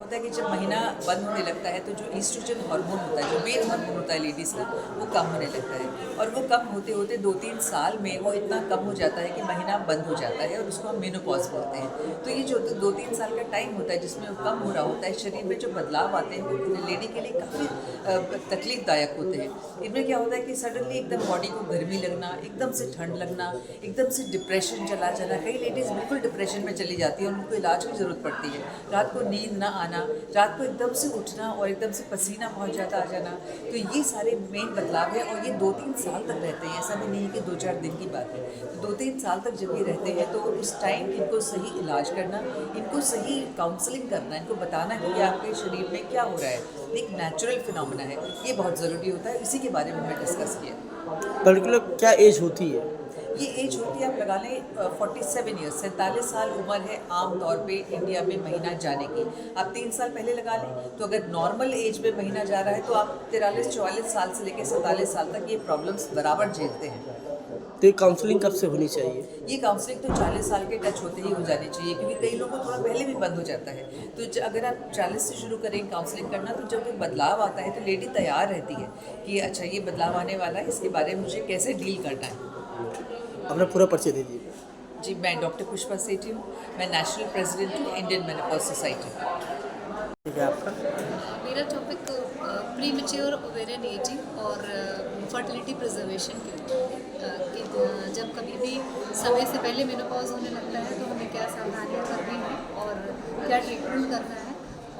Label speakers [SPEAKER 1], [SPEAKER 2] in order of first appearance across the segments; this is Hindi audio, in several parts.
[SPEAKER 1] होता है कि जब महीना बंद होने लगता है तो जो ईस्ट्रोजन हार्मोन होता है, जो मेन हार्मोन होता है लेडीज़ का, वो कम होने लगता है और वो कम होते होते 2-3 साल में वो इतना कम हो जाता है कि महीना बंद हो जाता है और उसको हम मेनोपॉज बोलते हैं। तो ये जो 2-3 साल का टाइम होता है जिसमें वो कम हो रहा होता है, शरीर में जो बदलाव आते हैं वो लेडी के लिए काफ़ी तकलीफ़दायक होते हैं। इनमें क्या होता है कि सडनली एकदम बॉडी को गर्मी लगना, एकदम से ठंड लगना, एकदम से डिप्रेशन चला जाना। कई लेडीज़ बिल्कुल डिप्रेशन में चली जाती हैं और उनको इलाज की ज़रूरत पड़ती है। रात को नींद ना आना, रात को एकदम से उठना और एकदम से पसीना बहुत ज़्यादा आ जाना। तो ये सारे मेन बदलाव हैं और ये 2-3 साल तक रहते हैं, ऐसा भी नहीं है कि 2-4 दिन की बात है। तो 2-3 साल तक जब ये रहते हैं तो उस टाइम इनको सही इलाज करना, इनको सही काउंसलिंग करना, इनको बताना कि आपके शरीर में क्या हो रहा है, एक नेचुरल फिनोमेना है, ये बहुत ज़रूरी होता है। इसी के बारे में हमने डिस्कस किया।
[SPEAKER 2] पर्टिकुलर क्या एज होती है?
[SPEAKER 1] ये एज होती है, आप लगा लें 47 ईयर्स, 47 साल उम्र है आम तौर पे इंडिया में महीना जाने की। आप 3 साल पहले लगा लें तो अगर नॉर्मल एज में महीना जा रहा है तो आप 43-44 साल से लेकर 47 साल तक ये प्रॉब्लम्स बराबर झेलते हैं।
[SPEAKER 2] तो ये काउंसलिंग कब से होनी चाहिए?
[SPEAKER 1] ये काउंसलिंग तो 40 साल के टच होते ही हो जानी चाहिए, क्योंकि कई लोगों को थोड़ा पहले भी बंद हो जाता है। तो अगर आप 40 से शुरू करें काउंसलिंग करना तो जब कोई बदलाव आता है तो लेडी तैयार रहती है कि अच्छा ये बदलाव आने वाला है, इसके बारे में मुझे कैसे डील करना है।
[SPEAKER 2] अपना पूरा परिचय दे दीजिए।
[SPEAKER 1] जी, मैं डॉक्टर पुष्पा सेठी हूँ। मैं नेशनल प्रेसिडेंट हूँ इंडियन मेनोपॉज सोसाइटी।
[SPEAKER 2] ठीक है आपका?
[SPEAKER 3] मेरा topic pre mature ovarian ageing और फर्टिलिटी प्रिजर्वेशन के ऊपर है कि जब कभी भी समय से पहले मेनोपॉज होने लगता है तो हमें क्या सावधानियाँ करनी है और क्या ट्रीटमेंट करना है।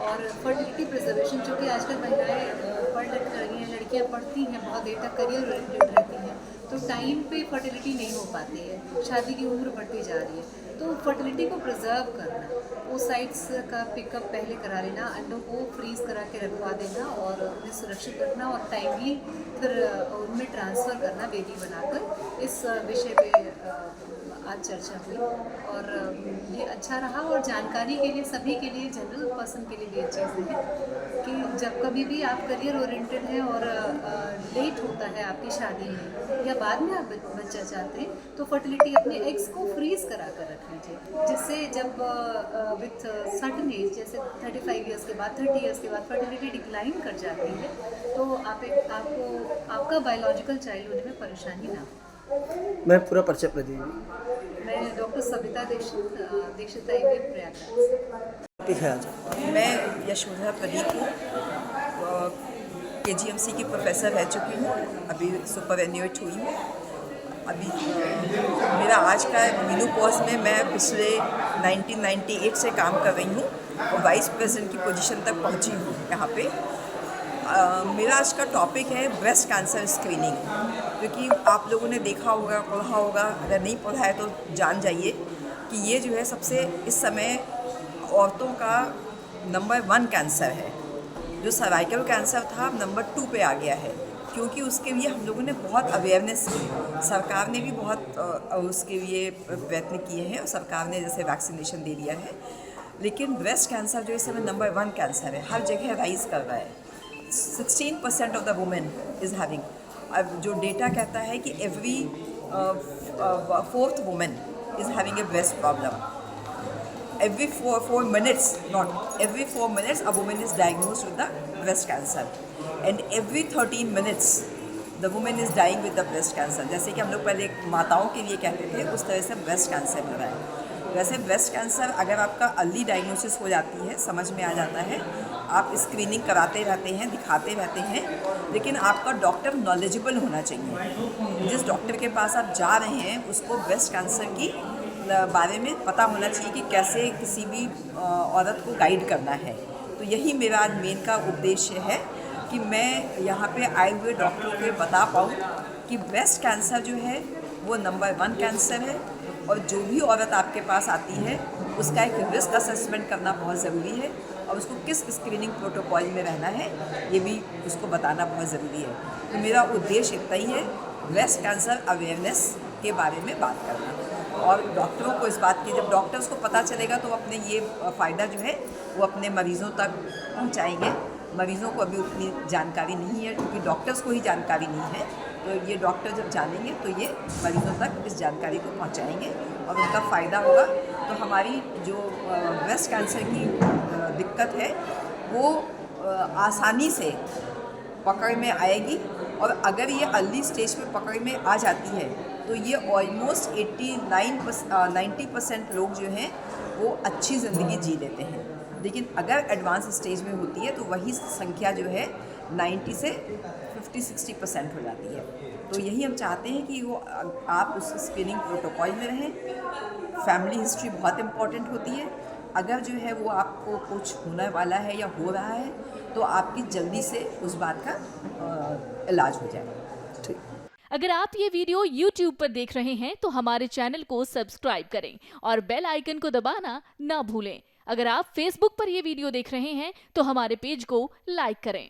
[SPEAKER 3] और फर्टिलिटी प्रिजर्वेशन, चूँकि आजकल महिलाएं पढ़ लिख रही हैं, लड़कियाँ पढ़ती हैं, बहुत देर तक करियर ओरिएंटेड रहती हैं, तो टाइम पे फर्टिलिटी नहीं हो पाती है, शादी की उम्र बढ़ती जा रही है। तो फर्टिलिटी को प्रिजर्व करना, ओसाइट्स का पिकअप पहले करा लेना, अंडों को फ्रीज करा के रखवा देना और उन्हें सुरक्षित रखना और टाइमली फिर उनमें ट्रांसफ़र करना बेबी बनाकर, इस विषय पे आज चर्चा हुई। और ये अच्छा रहा और जानकारी के लिए, सभी के लिए, जनरल पर्सन के लिए ये चीज़ है कि जब कभी भी आप करियर ओरिएंटेड हैं और लेट होता है आपकी शादी में या बाद में आप बच्चा चाहते हैं तो फर्टिलिटी अपने एग्स को फ्रीज करा कर रख लीजिए, जिससे जब विथ सर्टन एज, जैसे 35 ईयर्स के बाद, 30 ईयर्स के बाद फर्टिलिटी डिक्लाइन कर जाती है तो आपको आपका बायोलॉजिकल चाइल्ड होने में परेशानी ना हो।
[SPEAKER 2] मैं पूरा परिचय दे दीजिए।
[SPEAKER 3] मैं डॉक्टर सविता दीक्षित IVF प्रयागराज।
[SPEAKER 2] ठीक है, आज
[SPEAKER 1] मैं यशोधरा प्रदीप हूँ, KGMC की प्रोफेसर रह चुकी हूँ, अभी सुपरएन्यूएट हुई हूँ। अभी मेरा आज का मेनोपॉज में मैं पिछले 1998 से काम कर रही हूँ और वाइस प्रेसिडेंट की पोजीशन तक पहुँची हूँ यहाँ पे। मेरा आज का टॉपिक है ब्रेस्ट कैंसर स्क्रीनिंग, क्योंकि आप लोगों ने देखा होगा, पढ़ा होगा, अगर नहीं पढ़ा है तो जान जाइए कि ये जो है सबसे इस समय औरतों का नंबर 1 कैंसर है। जो सर्वाइकल कैंसर था अब नंबर 2 पे आ गया है, क्योंकि उसके लिए हम लोगों ने बहुत अवेयरनेस की, सरकार ने भी बहुत उसके लिए प्रयत्न किए हैं और सरकार ने जैसे वैक्सीनेशन दे दिया है। लेकिन ब्रेस्ट कैंसर जो इस समय नंबर 1 कैंसर है, हर जगह राइज कर रहा है। 16% of the women is having, अब जो डेटा कहता है कि every 4th women is having a breast problem. Every 4 minutes, not every 4 minutes, a woman is diagnosed with the breast cancer, and every 13 minutes, the woman is dying with the breast cancer. जैसे कि हम लोग पहले माताओं के लिए कहते थे, उस तरह से ब्रेस्ट कैंसर हो रहा है। वैसे ब्रेस्ट कैंसर अगर आपका अर्ली डायग्नोसिस हो जाती है, समझ में आ जाता है, आप स्क्रीनिंग कराते रहते हैं, दिखाते रहते हैं, लेकिन आपका डॉक्टर नॉलेजेबल होना चाहिए। जिस डॉक्टर के पास आप जा रहे हैं उसको ब्रेस्ट कैंसर की बारे में पता होना चाहिए कि कैसे किसी भी औरत को गाइड करना है। तो यही मेरा आज मेन का उद्देश्य है कि मैं यहाँ पे आए हुए डॉक्टरों को बता पाऊँ कि ब्रेस्ट कैंसर जो है वो नंबर 1 कैंसर है और जो भी औरत आपके पास आती है उसका एक रिस्क असेसमेंट करना बहुत ज़रूरी है और उसको किस स्क्रीनिंग प्रोटोकॉल में रहना है ये भी उसको बताना बहुत ज़रूरी है। तो मेरा उद्देश्य इतना ही है, ब्रेस्ट कैंसर अवेयरनेस के बारे में बात करना और डॉक्टरों को इस बात की, जब डॉक्टर्स को पता चलेगा तो अपने ये फ़ायदा जो है वो अपने मरीज़ों तक पहुंचाएंगे। मरीज़ों को अभी उतनी जानकारी नहीं है क्योंकि डॉक्टर्स को ही जानकारी नहीं है, तो ये डॉक्टर जब जानेंगे तो ये मरीज़ों तक इस जानकारी को पहुंचाएंगे और उनका फ़ायदा होगा। तो हमारी जो ब्रेस्ट कैंसर की दिक्कत है वो आसानी से पकड़ में आएगी। और अगर ये अर्ली स्टेज पे पकड़ में आ जाती है तो ये ऑलमोस्ट 90% लोग जो हैं वो अच्छी ज़िंदगी जी लेते हैं। लेकिन अगर एडवांस स्टेज में होती है तो वही संख्या जो है 90 से 50-60% हो जाती है। तो यही हम चाहते हैं कि वो आप उस स्क्रीनिंग प्रोटोकॉल में रहें। फैमिली हिस्ट्री बहुत इम्पॉर्टेंट होती है। अगर जो है वो आपको कुछ होने वाला है या हो रहा है तो आपकी जल्दी से उस बात का इलाज हो जाए।
[SPEAKER 2] ठीक।
[SPEAKER 4] अगर आप ये वीडियो YouTube पर देख रहे हैं तो हमारे चैनल को सब्सक्राइब करें और बेल आइकन को दबाना ना भूलें। अगर आप Facebook पर ये वीडियो देख रहे हैं तो हमारे पेज को लाइक करें।